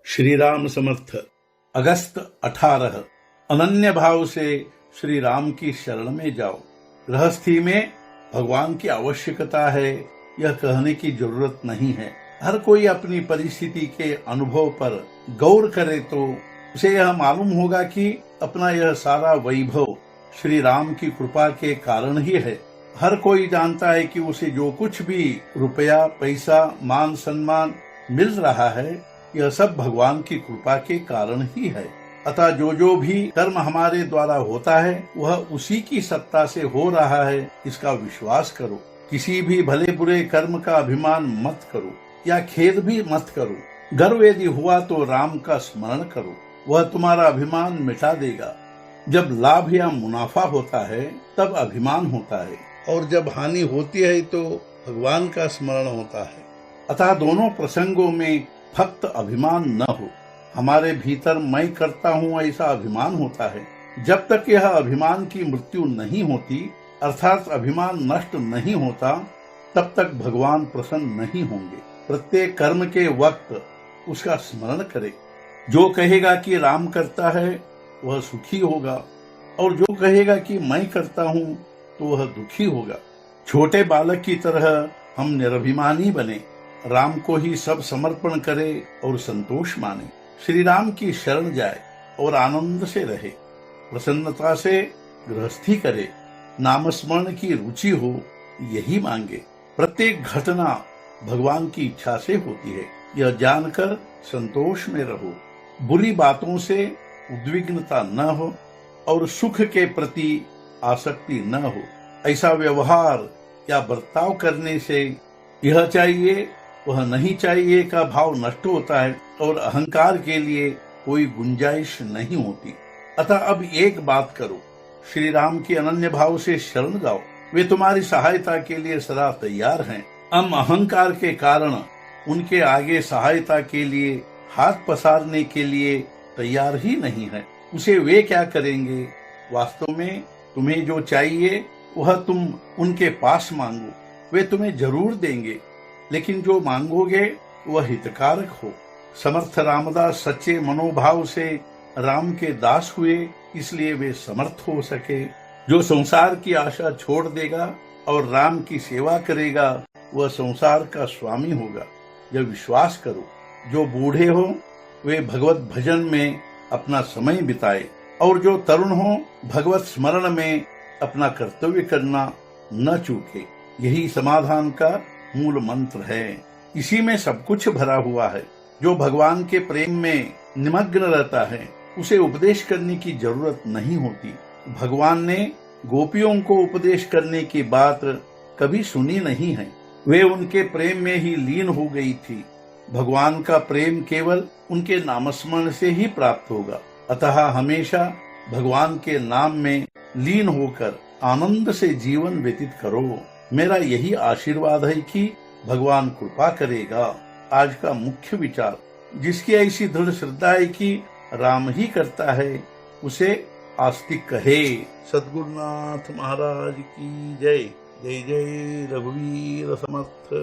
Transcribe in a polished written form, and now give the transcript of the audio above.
श्री राम समर्थ। अगस्त 18। अनन्य भाव से श्री राम की शरण में जाओ। गृहस्थी में भगवान की आवश्यकता है, यह कहने की जरूरत नहीं है। हर कोई अपनी परिस्थिति के अनुभव पर गौर करे तो उसे यह मालूम होगा कि अपना यह सारा वैभव श्री राम की कृपा के कारण ही है। हर कोई जानता है कि उसे जो कुछ भी रुपया, पैसा, मान सम्मान मिल रहा है, यह सब भगवान की कृपा के कारण ही है। अतः जो भी कर्म हमारे द्वारा होता है वह उसी की सत्ता से हो रहा है, इसका विश्वास करो। किसी भी भले बुरे कर्म का अभिमान मत करो या खेद भी मत करो। गर्व यदि हुआ तो राम का स्मरण करो, वह तुम्हारा अभिमान मिटा देगा। जब लाभ या मुनाफा होता है तब अभिमान होता है, और जब हानि होती है तो भगवान का स्मरण होता है। अतः दोनों प्रसंगों में फक्त अभिमान न हो। हमारे भीतर मैं करता हूँ ऐसा अभिमान होता है। जब तक यह अभिमान की मृत्यु नहीं होती, अर्थात अभिमान नष्ट नहीं होता, तब तक भगवान प्रसन्न नहीं होंगे। प्रत्येक कर्म के वक्त उसका स्मरण करे। जो कहेगा कि राम करता है वह सुखी होगा, और जो कहेगा कि मैं करता हूँ तो वह दुखी होगा। छोटे बालक की तरह हम निरभिमानी बने, राम को ही सब समर्पण करे और संतोष माने। श्री राम की शरण जाए और आनंद से रहे, प्रसन्नता से गृहस्थी करे, नामस्मरण की रुचि हो, यही मांगे। प्रत्येक घटना भगवान की इच्छा से होती है, यह जानकर संतोष में रहो। बुरी बातों से उद्विग्नता न हो और सुख के प्रति आसक्ति न हो। ऐसा व्यवहार या बर्ताव करने से यह चाहिए वह नहीं चाहिए का भाव नष्ट होता है और अहंकार के लिए कोई गुंजाइश नहीं होती। अतः अब एक बात करो, श्री राम की अनन्य भाव से शरण जाओ। वे तुम्हारी सहायता के लिए सदा तैयार हैं। हम अहंकार के कारण उनके आगे सहायता के लिए हाथ पसारने के लिए तैयार ही नहीं है। उसे वे क्या करेंगे? वास्तव में तुम्हें जो चाहिए वह तुम उनके पास मांगो, वे तुम्हें जरूर देंगे, लेकिन जो मांगोगे वह हितकारक हो। समर्थ रामदास सच्चे मनोभाव से राम के दास हुए, इसलिए वे समर्थ हो सके। जो संसार की आशा छोड़ देगा और राम की सेवा करेगा वह संसार का स्वामी होगा, यह विश्वास करो। जो बूढ़े हो वे भगवत भजन में अपना समय बिताए, और जो तरुण हो भगवत स्मरण में अपना कर्तव्य करना न चूके। यही समाधान का मूल मंत्र है। इसी में सब कुछ भरा हुआ है। जो भगवान के प्रेम में निमग्न रहता है उसे उपदेश करने की जरूरत नहीं होती। भगवान ने गोपियों को उपदेश करने की बात कभी सुनी नहीं है, वे उनके प्रेम में ही लीन हो गई थी। भगवान का प्रेम केवल उनके नामस्मरण से ही प्राप्त होगा। अतः हमेशा भगवान के नाम में लीन होकर आनंद से जीवन व्यतीत करो। मेरा यही आशीर्वाद है कि भगवान कृपा करेगा। आज का मुख्य विचार, जिसकी ऐसी दृढ़ श्रद्धा है कि राम ही करता है, उसे आस्तिक कहे। सद्गुरुनाथ महाराज की जय। जय जय रघुवीर समर्थ।